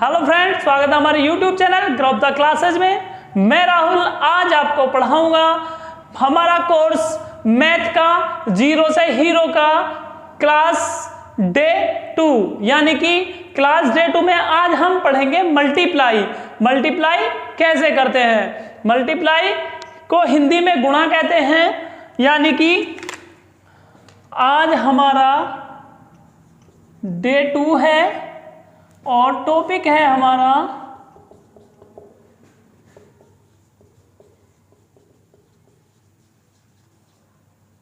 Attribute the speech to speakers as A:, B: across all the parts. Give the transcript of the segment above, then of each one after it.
A: Hello friends, स्वागत है हमारे YouTube channel grow up the classes में। मैं राहुल आज आपको पढ़ाऊंगा हमारा कोर्स मैथ का जीरो से हीरो का क्लास डे 2 यानी कि क्लास डे 2 में आज हम पढ़ेंगे मल्टीप्लाई। मल्टीप्लाई कैसे करते हैं, मल्टीप्लाई को हिंदी में गुणा कहते हैं। यानी कि आज हमारा डे 2 है और टॉपिक है हमारा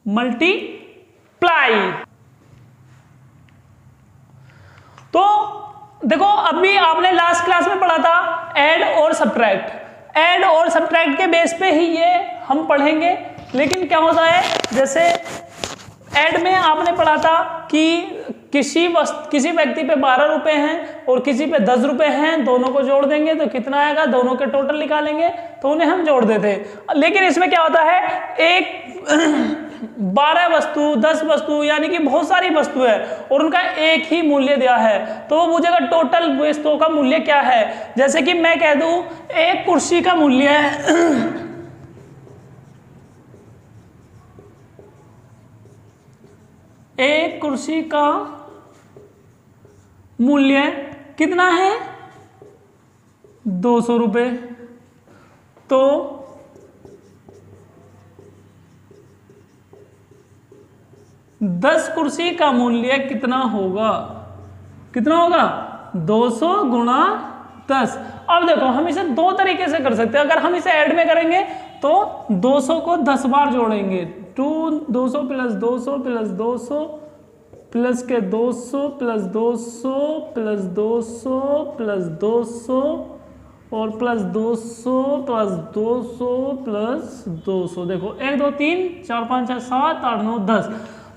A: मल्टीप्लाई। तो देखो, अभी आपने लास्ट क्लास में पढ़ा था ऐड और सब्ट्रैक्ट। ऐड और सब्ट्रैक्ट के बेस पे ही ये हम पढ़ेंगे। लेकिन क्या होता है, जैसे ऐड में आपने पढ़ा था कि किसी व्यक्ति पे 12 रुपए हैं और किसी पे 10 रुपए हैं, दोनों को जोड़ देंगे तो कितना आएगा, दोनों के टोटल निकालेंगे तो उन्हें हम जोड़ देते। लेकिन इसमें क्या होता है, एक 12 वस्तु 10 वस्तु यानी कि बहुत सारी वस्तु है और उनका एक ही मूल्य दिया है, तो वो पूछेगा टोटल वस्तुओं का मूल्य क्या है। जैसे कि मैं कह दूं एक कुर्सी का मूल्य है एक कुर्सी का मूल्य कितना है, 200 रुपये। तो 10 कुर्सी का मूल्य कितना होगा, 200 गुणा 10। अब देखो, हम इसे दो तरीके से कर सकते हैं। अगर हम इसे ऐड में करेंगे तो 200 को 10 बार जोड़ेंगे, 200 प्लस 200 प्लस 200 प्लस के 200 प्लस 200 प्लस 200 प्लस 200 और प्लस 200 प्लस 200 प्लस 200। देखो 1 2 3 4 5 6 7 8 9 10।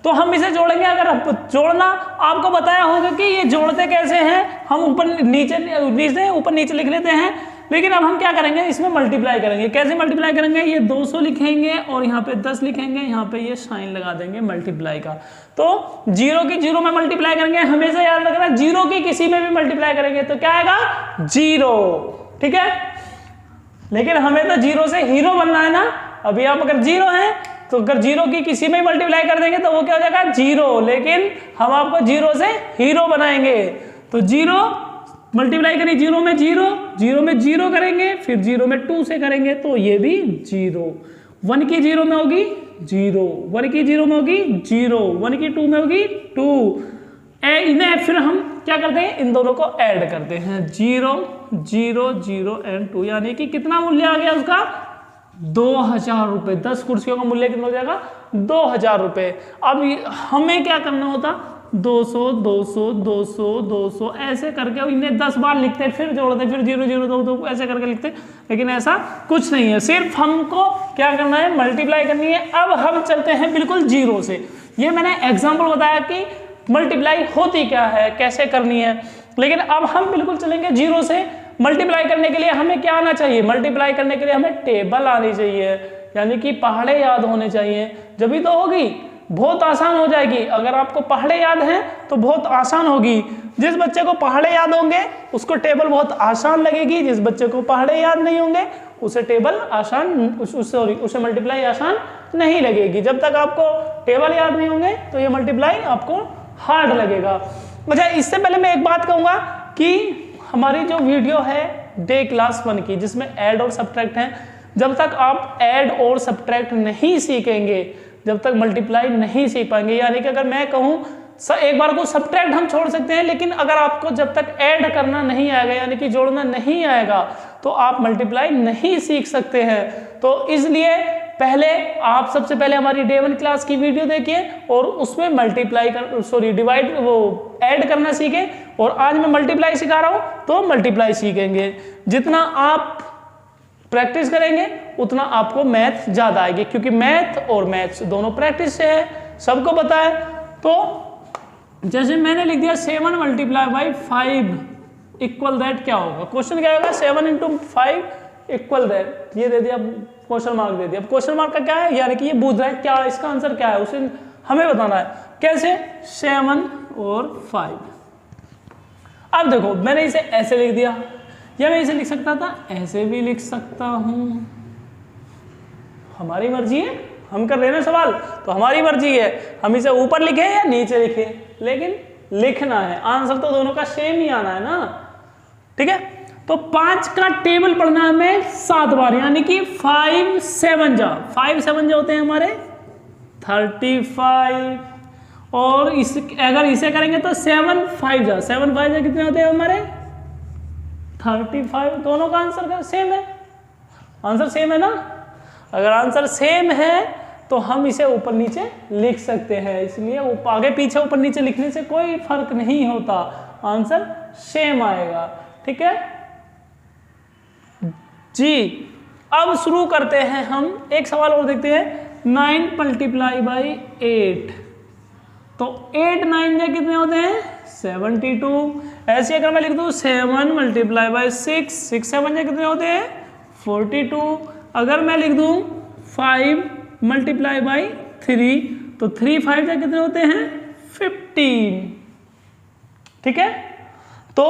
A: तो हम इसे जोड़ेंगे। अगर जोड़ना आपको बताया होगा कि ये जोड़ते कैसे हैं, हम ऊपर नीचे लिख लेते हैं। लेकिन अब हम क्या करेंगे, इसमें मल्टीप्लाई करेंगे। कैसे मल्टीप्लाई करेंगे, ये 200 लिखेंगे और यहाँ पे 10 लिखेंगे, यहाँ पे ये साइन लगा देंगे मल्टीप्लाई का। तो जीरो की जीरो में मल्टीप्लाई करेंगे। हमेशा याद रखना, जीरो की किसी में भी मल्टीप्लाई करेंगे तो क्या आएगा, 0। ठीक है, लेकिन हमें तो जीरो से हीरो बनना है ना। अभी आप अगर जीरो हैं तो अगर जीरो की किसी में मल्टीप्लाई कर देंगे तो वो क्या हो जाएगा, 0। लेकिन हम आपको जीरो से हीरो बनाएंगे। तो जीरो मल्टीप्लाई करें, जीरो में जीरो करेंगे, फिर जीरो में 2 से करेंगे तो ये भी 0। 1 की जीरो में होगी 0, 1 की जीरो में होगी 0, 1 की 2 में होगी 2। इन्हें फिर हम क्या करते हैं, इन दोनों को ऐड करते हैं, 0 0 0 एंड 2। यानी कि कितना मूल्य आ गया उसका, 2000 रुपये। 10 कुर्सियों का मूल्य कितना हो जाएगा, 2000 रुपये। अब हमें क्या करना होता, 200 200 200 200 ऐसे करके इन्हें 10 बार लिखते, फिर जोड़ते, फिर 0 0 2 2 ऐसे करके लिखते। लेकिन ऐसा कुछ नहीं है, सिर्फ हमको क्या करना है, मल्टीप्लाई करनी है। अब हम चलते हैं बिल्कुल जीरो से। ये मैंने एग्जाम्पल बताया कि मल्टीप्लाई होती क्या है, कैसे करनी है। लेकिन अब हम बिल्कुल चलेंगे जीरो से। मल्टीप्लाई करने के लिए हमें क्या आना चाहिए, मल्टीप्लाई करने के लिए हमें टेबल आनी चाहिए, यानी कि पहाड़े याद होने चाहिए, जब तो होगी, बहुत आसान हो जाएगी। अगर आपको पहाड़े याद हैं तो बहुत आसान होगी। जिस बच्चे को पहाड़े याद होंगे उसको टेबल बहुत आसान लगेगी, जिस बच्चे को पहाड़े याद नहीं होंगे उसे टेबल उसे मल्टीप्लाई आसान नहीं लगेगी। जब तक आपको टेबल याद नहीं होंगे तो ये मल्टीप्लाई आपको हार्ड लगेगा। अच्छा, इससे पहले मैं एक बात कहूँगा कि हमारी जो वीडियो है डे क्लास 1 की, जिसमें ऐड और सब्ट्रैक्ट है, जब तक आप ऐड और सब्ट्रैक्ट नहीं सीखेंगे, जब तक मल्टीप्लाई नहीं सीख पाएंगे। यानी कि अगर मैं कहूँ एक बार को सब्ट्रैक्ट हम छोड़ सकते हैं, लेकिन अगर आपको जब तक ऐड करना नहीं आएगा, यानी कि जोड़ना नहीं आएगा, तो आप मल्टीप्लाई नहीं सीख सकते हैं। तो इसलिए आप सबसे पहले हमारी डे 1 क्लास की वीडियो देखिए और उसमें ऐड करना सीखें। और आज मैं मल्टीप्लाई सिखा रहा हूँ तो मल्टीप्लाई सीखेंगे। जितना आप प्रैक्टिस करेंगे उतना आपको मैथ ज्यादा आएगी, क्योंकि मैथ और मैथ्स दोनों प्रैक्टिस से है, सबको पता है। तो जैसे मैंने लिख दिया 7 मल्टीप्लाई बाई 5 इक्वल दैट, क्या होगा, क्वेश्चन क्या होगा, 7 × 5 इक्वल दैट। ये दे दिया, क्वेश्चन मार्क दे दिया। अब क्वेश्चन मार्क का क्या है, यानी कि ये पूछ रहा है क्या इसका आंसर क्या है, उसे हमें बताना है। कैसे, 7 और 5। अब देखो मैंने इसे ऐसे लिख दिया, या मैं इसे लिख सकता था ऐसे भी लिख सकता हूं, हमारी मर्जी है, हम कर रहे हैं ना सवाल तो हमारी मर्जी है, हम इसे ऊपर लिखे या नीचे लिखे, लेकिन लिखना है, आंसर तो दोनों का सेम ही आना है ना। ठीक है, तो 5 का टेबल पढ़ना है हमें 7 बार, यानी कि 5 7 जा, 5 7 जो होते हैं हमारे 35, और इस अगर इसे करेंगे तो 7 5 जा, 7 5 जा कितने होते हैं हमारे 35। दोनों का आंसर सेम है, आंसर सेम है ना। अगर आंसर सेम है तो हम इसे ऊपर नीचे लिख सकते हैं, इसलिए आगे पीछे ऊपर नीचे लिखने से कोई फर्क नहीं होता, आंसर सेम आएगा। ठीक है जी, अब शुरू करते हैं हम, एक सवाल और देखते हैं। 9 × 8, तो 8 9 जा कितने होते हैं 72। ऐसे अगर मैं लिख दूं 7 × 6, 6 7 जा कितने होते हैं 42। अगर मैं लिख दूं 5 × 3, तो 3 5 जा कितने होते हैं 15। ठीक है, तो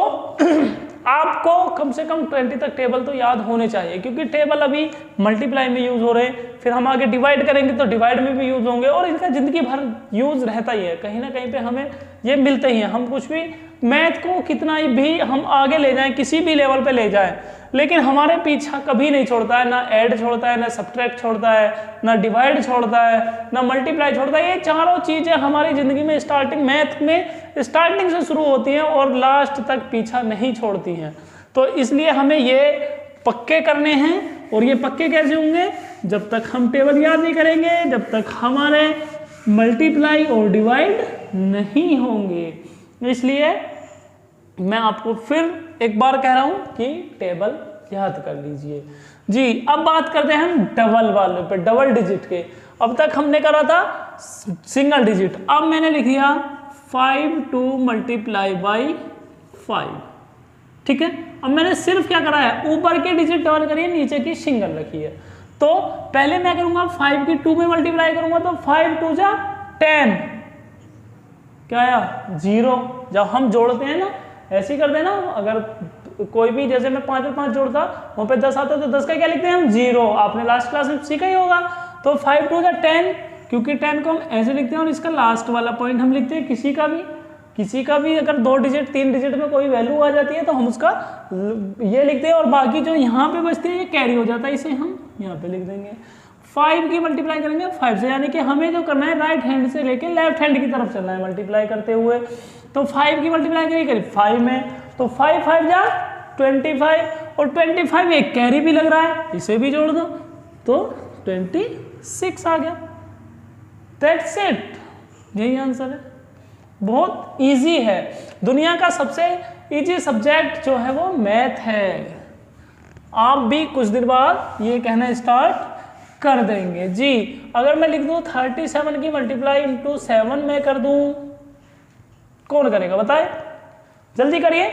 A: आपको कम से कम 20 तक टेबल तो याद होने चाहिए, क्योंकि टेबल अभी मल्टीप्लाई में यूज हो रहे हैं, फिर हम आगे डिवाइड करेंगे तो डिवाइड में भी यूज होंगे, और इनका जिंदगी भर यूज रहता ही है, कहीं ना कहीं पे हमें ये मिलते ही हैं। हम कुछ भी मैथ को कितना भी हम आगे ले जाएं, किसी भी लेवल पे ले जाएं, लेकिन हमारे पीछा कभी नहीं छोड़ता है, ना ऐड छोड़ता है, ना सब्ट्रैक्ट छोड़ता है, ना डिवाइड छोड़ता है, ना मल्टीप्लाई छोड़ता है। ये चारों चीजें हमारी जिंदगी में स्टार्टिंग मैथ में स्टार्टिंग से शुरू होती हैं और लास्ट तक पीछा नहीं छोड़ती हैं। तो इसलिए हमें ये पक्के करने हैं, और ये पक्के कैसे होंगे, जब तक हम टेबल याद नहीं करेंगे, जब तक हमारे मल्टीप्लाई और डिवाइड नहीं होंगे। इसलिए मैं आपको फिर एक बार कह रहा हूं कि टेबल याद कर लीजिए जी। अब बात करते हैं हम डबल वाले पे, डबल डिजिट के। अब तक हमने करा था सिंगल डिजिट, अब मैंने लिख दिया 5 2 × 5। ठीक है, अब मैंने सिर्फ क्या करा है, ऊपर के डिजिट डबल करिए, नीचे की सिंगल रखी है। तो पहले मैं करूंगा 5 की 2 में मल्टीप्लाई करूंगा, तो 5 2 जा 10, क्या आया 0। जब हम जोड़ते हैं ना ऐसे ही करते हैं ना, अगर कोई भी जैसे मैं 5 और 5 जोड़ता वहां पे 10 आता तो 10 का क्या लिखते हैं हम 0, आपने लास्ट क्लास में सीखा ही होगा। तो 5 2 जा 10, क्योंकि 10 को हम ऐसे लिखते हैं और इसका लास्ट वाला पॉइंट हम लिखते हैं। किसी का भी अगर 2 डिजिट 3 डिजिट में कोई वैल्यू आ जाती है तो हम उसका ये लिखते हैं, और बाकी जो यहाँ पे बचते हैं ये कैरी हो जाता है, इसे हम यहाँ पे लिख देंगे। 5 की मल्टीप्लाई करेंगे 5 से, यानी कि हमें जो करना है राइट हैंड से लेके लेफ्ट हैंड की तरफ चलना है मल्टीप्लाई करते हुए। तो 5 की मल्टीप्लाई करिए करीब 5 में, तो 5 5 जा 25, और 25 एक कैरी भी लग रहा है, इसे भी जोड़ दो तो 26 आ गया। दैट्स इट, यही आंसर है। बहुत इजी है, दुनिया का सबसे इजी सब्जेक्ट जो है वो मैथ है। आप भी कुछ दिन बाद ये कहना स्टार्ट कर देंगे जी। अगर मैं लिख दूं 37 की मल्टीप्लाई इंटू 7 में कर दूं, कौन करेगा बताए, जल्दी करिए।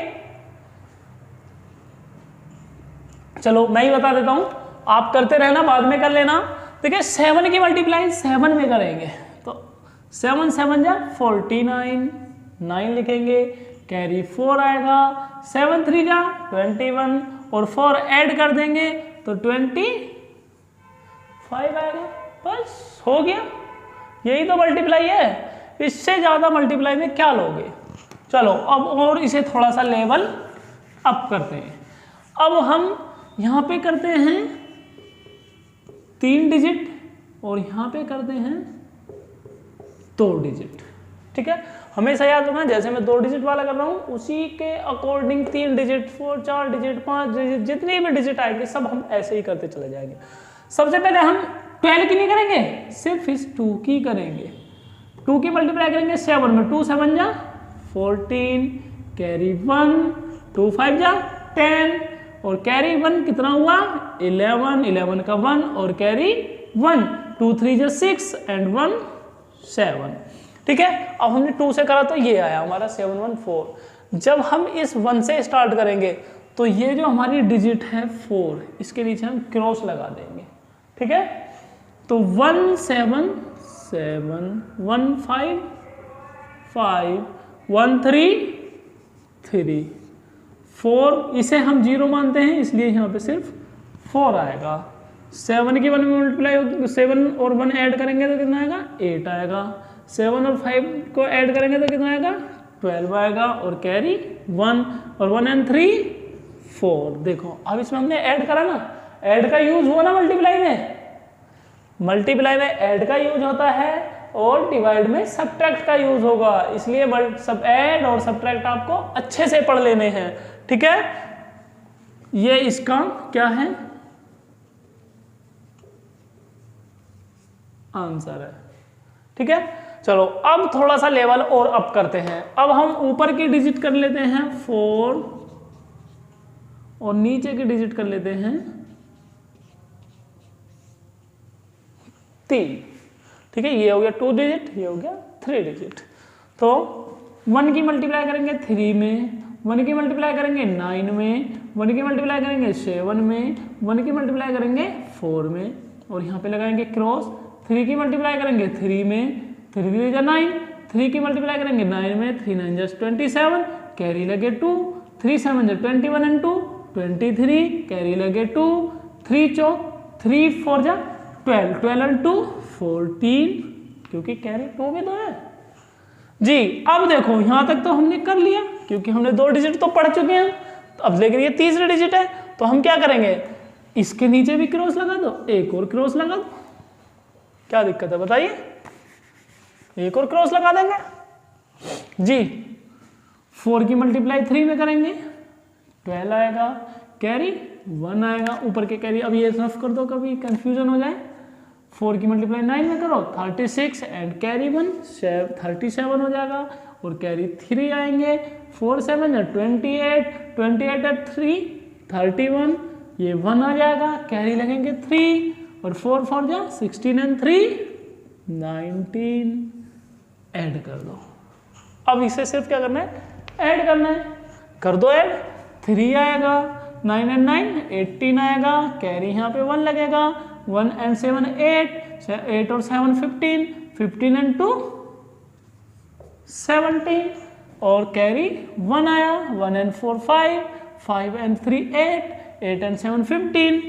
A: चलो मैं ही बता देता हूं, आप करते रहना, बाद में कर लेना। देखिए 7 की मल्टीप्लाई 7 में करेंगे तो 7 7 जा 49, 9 लिखेंगे, कैरी 4 आएगा, 7 3 जा 21, और 4 ऐड कर देंगे तो 25 आएगा। बस हो गया, यही तो मल्टीप्लाई है, इससे ज़्यादा मल्टीप्लाई में क्या लोगे। चलो अब और इसे थोड़ा सा लेवल अप करते हैं। अब हम यहाँ पे करते हैं 3 डिजिट और यहाँ पे करते हैं 2 डिजिट। ठीक है, हमेशा याद रखना, जैसे मैं 2 डिजिट वाला कर रहा हूँ उसी के अकॉर्डिंग 3 डिजिट 4 डिजिट 5 डिजिट जितनी भी डिजिट आएंगे सब हम ऐसे ही करते चले जाएंगे। सबसे पहले हम 12 की नहीं करेंगे, सिर्फ इस 2 की करेंगे। 2 की मल्टीप्लाई करेंगे 7 में, 2 7 जा 14, कैरी 1, 2 5 जा 10, और कैरी 1 कितना हुआ 11, 11 का 1 और कैरी 1, 2 3 जा 6 एंड 1 7। ठीक है, अब हमने 2 से करा तो ये आया हमारा 714। जब हम इस 1 से स्टार्ट करेंगे तो ये जो हमारी डिजिट है 4, इसके नीचे हम क्रॉस लगा देंगे। ठीक है, तो 1 7 7 1 5 5 1 3 3, 4, इसे हम 0 मानते हैं इसलिए यहाँ पे सिर्फ 4 आएगा। 7 की 1 में मल्टीप्लाई होगी, 7 और 1 ऐड करेंगे तो कितना आएगा 8 आएगा। 7 और 5 को ऐड करेंगे तो कितना आएगा 12 आएगा और कैरी 1 और 1 एंड 3 4। देखो अब इसमें हमने ऐड करा ना, ऐड का यूज हुआ ना मल्टीप्लाई में, मल्टीप्लाई में ऐड का यूज होता है और डिवाइड में सब्ट्रैक्ट का यूज होगा, इसलिए सब ऐड और सब्ट्रैक्ट आपको अच्छे से पढ़ लेने हैं। ठीक है, ये इसका क्या है आंसर है। ठीक है, चलो अब थोड़ा सा लेवल और अप करते हैं। अब हम ऊपर की डिजिट कर लेते हैं 4 और नीचे की डिजिट कर लेते हैं 3। ठीक है, ये हो गया 2 डिजिट, ये हो गया 3 डिजिट। तो 1 की मल्टीप्लाई करेंगे 3 में, 1 की मल्टीप्लाई करेंगे 9 में, 1 की मल्टीप्लाई करेंगे 7 में, 1 की मल्टीप्लाई करेंगे 4 में और यहाँ पे लगाएंगे क्रॉस। 3 की मल्टीप्लाई करेंगे 3 में, 3 3 जा 9, 3 की मल्टीप्लाई करेंगे 9 में, 3 9 जा 27, कैरी लगे 2, 3 7 जा 21 एंड 2 23, कैरी लगे 2, 3 चौक 3 4 जा 12, 12 एंड 2 14, क्योंकि कैरी 2 भी तो है जी। अब देखो यहां तक तो हमने कर लिया क्योंकि हमने 2 डिजिट तो पढ़ चुके हैं। अब लेकिन ये तीसरी डिजिट है तो हम क्या करेंगे, इसके नीचे भी क्रॉस लगा दो, एक और क्रॉस लगा दो, क्या दिक्कत है बताइए, एक और क्रॉस लगा देंगे जी। 4 की मल्टीप्लाई 3 में करेंगे 12 आएगा, कैरी 1 आएगा, ऊपर के कैरी अब ये रफ कर दो कभी कंफ्यूजन हो जाए। 4 की मल्टीप्लाई 9 में करो 36 एंड कैरी 1 37 हो जाएगा और कैरी 3 आएंगे। 4 7 या 28, 28 एट 3 31, ये 1 आ जाएगा, कैरी लगेंगे 3 और 4 4 जा 16 एंड 3 19, ऐड कर दो। अब इसे सिर्फ क्या करना है, ऐड करना है, कर दो ऐड। 3 आएगा, 9 एंड 9 18 आएगा, कैरी यहाँ पे 1 लगेगा, 1 एंड 7 8, 8 और 7 15, 15 एंड 2 17 और कैरी 1 आया, 1 एंड 4 5, 5 एंड 3 8, 8 एंड 7 15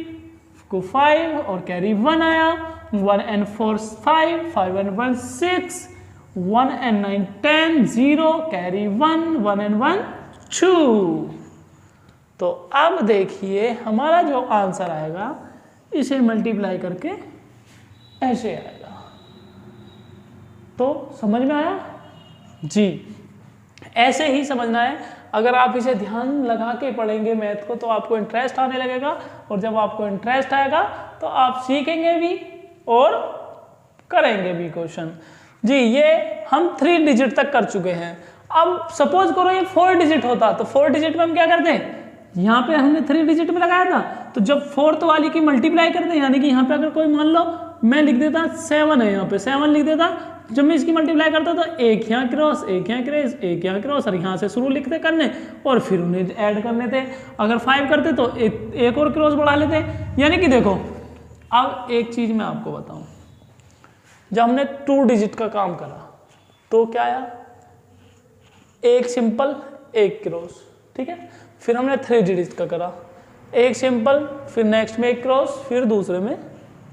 A: को 5 और कैरी 1 आया, 1 and 4 5, 5 and 1 6, 1 and 9 10 0, carry 1, 1 and 1 2। तो अब देखिए हमारा जो आंसर आएगा इसे मल्टीप्लाई करके ऐसे आएगा। तो समझ में आया जी, ऐसे ही समझना है। अगर आप इसे ध्यान लगा के पढ़ेंगे मैथ को तो आपको इंटरेस्ट आने लगेगा और जब आपको इंटरेस्ट आएगा तो आप सीखेंगे भी और करेंगे भी क्वेश्चन जी। ये हम 3 डिजिट तक कर चुके हैं। अब सपोज करो ये 4 डिजिट होता तो 4 डिजिट में हम क्या करते हैं, यहाँ पे हमने 3 डिजिट में लगाया था तो जब 4th वाली की मल्टीप्लाई करते हैं, यानी कि यहाँ पे अगर कोई मान लो मैं लिख देता 7 है, यहाँ पे 7 लिख देता, जब मैं इसकी मल्टीप्लाई करता तो एक यहाँ क्रॉस, एक यहाँ क्रॉस, एक यहाँ क्रॉस और यहाँ से शुरू लिखते करने और फिर उन्हें ऐड करने थे। अगर 5 करते तो एक और क्रॉस बढ़ा लेते। यानी कि देखो अब एक चीज मैं आपको बताऊं, जब हमने 2 डिजिट का काम करा तो क्या आया, एक सिंपल एक क्रॉस, ठीक है। फिर हमने 3 डिजिट का करा, एक सिंपल, फिर नेक्स्ट में एक क्रॉस, फिर दूसरे में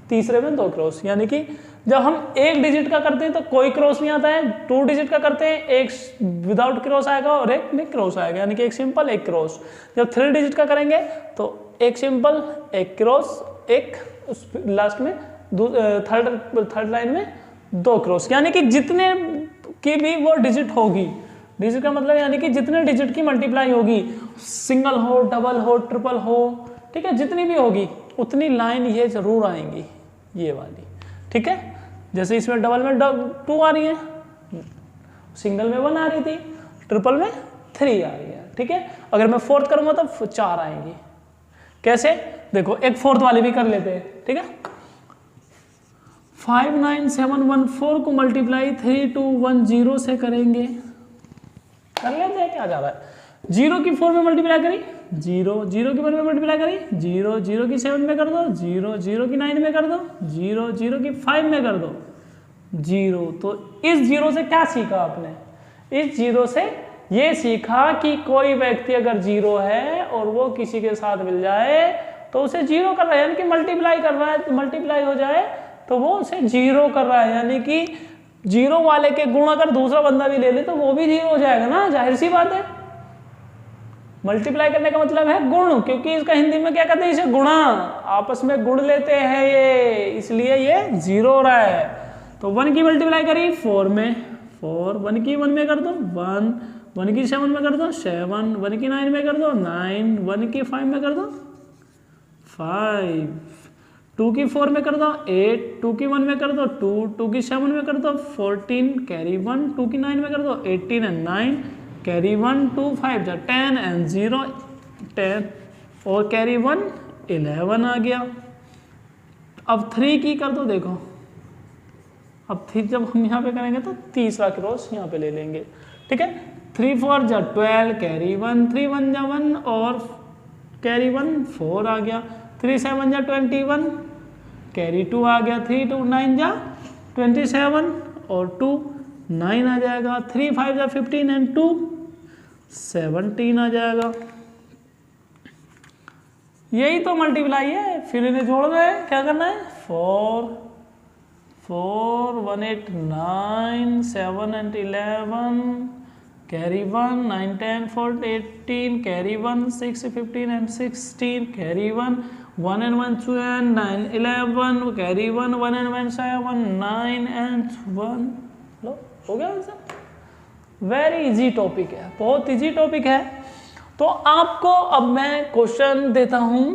A: तीसरे में 2 क्रॉस। यानी कि जब हम एक डिजिट का करते हैं तो कोई क्रॉस नहीं आता है, 2 डिजिट का करते हैं एक विदाउट क्रॉस आएगा और एक में क्रॉस आएगा, यानी कि एक सिंपल एक क्रॉस। जब 3 डिजिट का करेंगे तो एक सिंपल एक क्रॉस, एक लास्ट में थर्ड लाइन में 2 क्रॉस। यानी कि जितने की भी वो डिजिट होगी, डिजिट का मतलब यानी कि जितने डिजिट की मल्टीप्लाई होगी, सिंगल हो डबल हो ट्रिपल हो, ठीक है, जितनी भी होगी उतनी लाइन ये जरूर आएंगी, ये वाली, ठीक है। जैसे इसमें डबल में 2 आ रही है, सिंगल में 1 आ रही थी, ट्रिपल में 3 आ रही है, ठीक है। अगर मैं 4th करूंगा तो 4 आएंगी। कैसे, देखो एक 4th वाली भी कर लेते हैं, ठीक है। 59714 को मल्टीप्लाई 3210 से करेंगे, कर लेते हैं, क्या जा रहा है। 0 की 4 में मल्टीप्लाई करी 0, 0 की 1 में मल्टीप्लाई करी 0, 0 की 7 में कर दो 0, 0 की 9 में कर दो 0, 0 की 5 में कर दो 0। तो इस 0 से क्या सीखा आपने, इस 0 से ये सीखा कि कोई व्यक्ति अगर 0 है और वो किसी के साथ मिल जाए तो उसे 0 कर रहा है, यानी कि मल्टीप्लाई कर रहा है, मल्टीप्लाई हो जाए तो वो उसे 0 कर रहा है, यानी कि 0 वाले के गुण अगर दूसरा बंदा भी ले ले तो वो भी 0 हो जाएगा ना, जाहिर सी बात है। मल्टीप्लाई करने का मतलब है गुण, क्योंकि इसका हिंदी में क्या कहते हैं, इसे गुणा, आपस में गुण लेते हैं ये, इसलिए ये 0 हो रहा है। तो 1 की मल्टीप्लाई करी 4 में, 4, 1 की 1 में कर दो 1, 1 की 7 में कर दो 7, 1 की 9 में कर दो 9, 1 की 5 में कर दो 5, 2 की 4 में कर दो 8, 2 की 1 में कर दो 2, 2 की 7 में कर दो 14, कैरी 1, 2 की 9 में कर दो 18 एंड 9, कैरी 1, 2 5 जा 10 एंड 0 10 और कैरी 1 11 आ गया। अब 3 की कर दो, देखो अब 3 जब हम यहाँ पे करेंगे तो तीसरा क्रॉस यहाँ पे ले लेंगे, ठीक है। 3 4 जा 12, कैरी 1, 3 1 जा 1 और कैरी 1 4 आ गया। 3 7 जा 21, कैरी 2 आ गया। 3 2 9 जा 27 और 2 9 आ जाएगा। 3 5 जा 15 एंड 2 17 आ जाएगा। यही तो मल्टीप्लाई है, फिर इन्हें जोड़ रहे हैं, क्या करना है 4 4 1 8 9 7 and 11 carry 1 9 10 4 18 carry 1 6 15 and 16 carry 1 1 and 1 2 and 9 11 carry 1 1 and 1 7 9 and 1। लो हो गया आंसर। वेरी इजी टॉपिक है, बहुत इजी टॉपिक है। तो आपको अब मैं क्वेश्चन देता हूं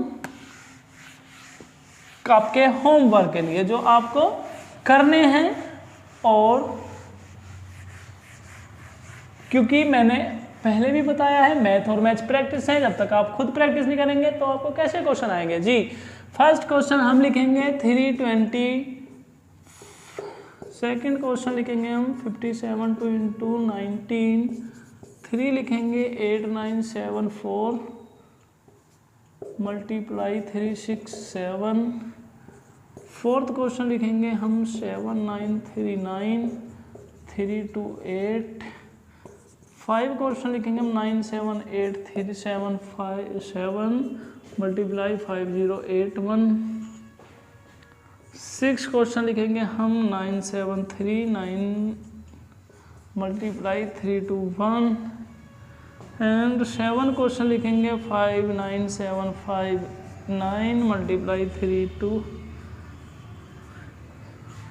A: आपके होमवर्क के लिए जो आपको करने हैं, और क्योंकि मैंने पहले भी बताया है मैथ और मैथ्स प्रैक्टिस है, जब तक आप खुद प्रैक्टिस नहीं करेंगे तो आपको कैसे क्वेश्चन आएंगे जी। फर्स्ट क्वेश्चन हम लिखेंगे 320, सेकंड क्वेश्चन लिखेंगे हम 57 2 इंटू 19, 3 लिखेंगे 8 9 7 4 मल्टीप्लाई 3 6 7, फोर्थ क्वेश्चन लिखेंगे हम 7 9 3 9 3 2 8, 5 क्वेश्चन लिखेंगे हम 9 7 8 3 7 5 7 मल्टीप्लाई 5 0 8 1, 6 क्वेश्चन लिखेंगे हम 9 7 3 9 मल्टीप्लाई 3 2 1 एंड 7 क्वेश्चन लिखेंगे 5 9 7 5 9 मल्टीप्लाई 3 2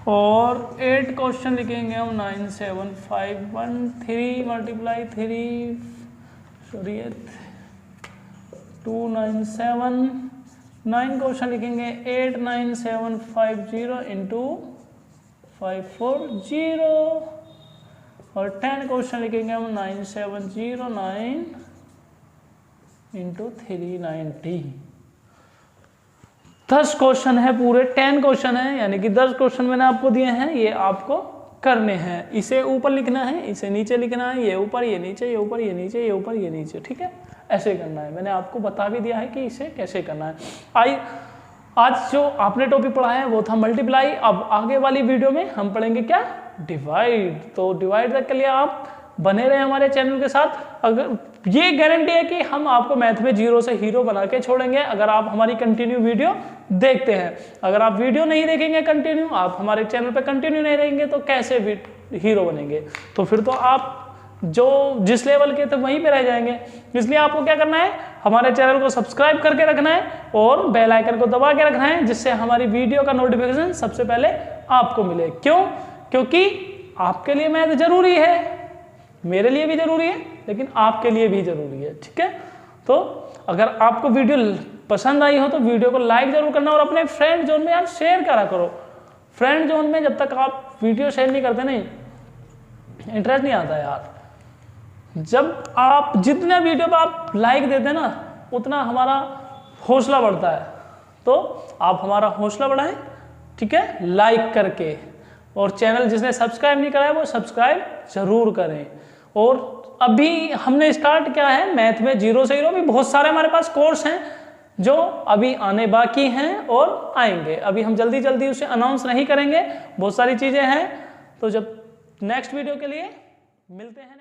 A: और 8 क्वेश्चन लिखेंगे हम 9 7 5 1 3 मल्टीप्लाई 3 सॉरी 2 9 7, 9 क्वेश्चन लिखेंगे 8 9 7 5 0 इंटू 5 4 0 और 10 क्वेश्चन लिखेंगे हम 9 7 0 9 इंटू 390। 10 क्वेश्चन है, पूरे 10 क्वेश्चन है, यानी कि 10 क्वेश्चन मैंने आपको दिए हैं, ये आपको करने हैं। इसे ऊपर लिखना है, इसे नीचे लिखना है, ये ऊपर ये नीचे, ये ऊपर ये नीचे, ये ऊपर ये नीचे, ठीक है, ऐसे करना है। मैंने आपको बता भी दिया है कि इसे कैसे करना है। आज जो आपने टॉपिक पढ़ा है वो था मल्टीप्लाई। अब आगे वाली वीडियो में हम पढ़ेंगे क्या, डिवाइड। तो डिवाइड तक के लिए आप बने रहे हमारे चैनल के साथ। अगर ये गारंटी है कि हम आपको मैथ में 0 से हीरो बना के छोड़ेंगे अगर आप हमारी कंटिन्यू वीडियो देखते हैं। अगर आप वीडियो नहीं देखेंगे कंटिन्यू, आप हमारे चैनल पे कंटिन्यू नहीं रहेंगे तो कैसे हीरो बनेंगे, तो फिर तो आप जो जिस लेवल के थे वहीं पे रह जाएंगे। इसलिए आपको क्या करना है, हमारे चैनल को सब्सक्राइब करके रखना है और बेल आइकन को दबा के रखना है, जिससे हमारी वीडियो का नोटिफिकेशन सबसे पहले आपको मिले। क्यों? क्योंकि आपके लिए मैथ जरूरी है, मेरे लिए भी जरूरी है, लेकिन आपके लिए भी जरूरी है, ठीक है। तो अगर आपको वीडियो पसंद आई हो तो वीडियो को लाइक जरूर करना और अपने फ्रेंड जोन में यार शेयर करा करो। फ्रेंड जोन में जब तक आप वीडियो शेयर नहीं करते नहीं, इंटरेस्ट नहीं आता यार। जब आप जितने वीडियो पर आप लाइक देते हैं ना, उतना हमारा हौसला बढ़ता है। तो आप हमारा हौसला बढ़ाएं, ठीक है, लाइक करके। और चैनल जिसने सब्सक्राइब नहीं करा है वो सब्सक्राइब जरूर करें। और अभी हमने स्टार्ट किया है मैथ में 0 से हीरो, भी बहुत सारे हमारे पास कोर्स हैं जो अभी आने बाकी हैं और आएंगे। अभी हम जल्दी जल्दी उसे अनाउंस नहीं करेंगे, बहुत सारी चीज़ें हैं। तो जब नेक्स्ट वीडियो के लिए मिलते हैं।